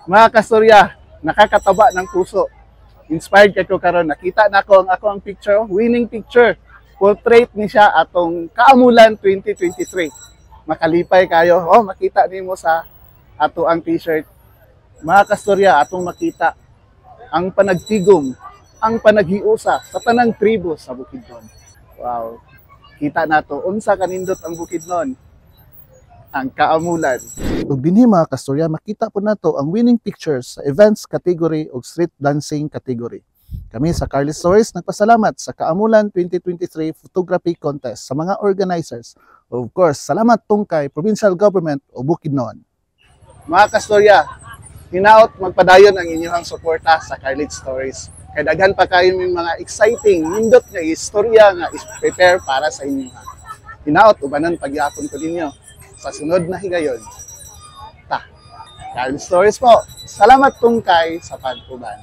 Mga kastorya, nakakataba ng puso. Inspired kay ko karon, nakita na ko ang ako ang picture, winning picture. Portrait ni siya atong Kaamulan 2023. Makalipay kayo. Oh, makita nimo sa ato ang t-shirt. Mga kastorya, atong makita ang panagtigom, ang panaghiusa sa tanang tribo sa Bukidnon. Wow. Kita nato unsa kanindot ang Bukidnon, ang Kaamulan. Ug dinhi mga kastorya, makita po nato ang winning pictures sa events category ug street dancing category. Kami sa Carly Stories nagpasalamat sa Kaamulan 2023 Photography Contest sa mga organizers. Of course, salamat tungkay Provincial Government o Bukidnon. Mga kastorya, hinaot magpadayon ang inyong suporta sa Carly Stories. Kay daghan pa kayo ng mga exciting, nindot nga istorya nga prepare para sa inyo. Hinaot ubanan pagyapon ko ninyo sa sunod na higayon. Carly Stories po. Salamat tungkay sa pag-uban.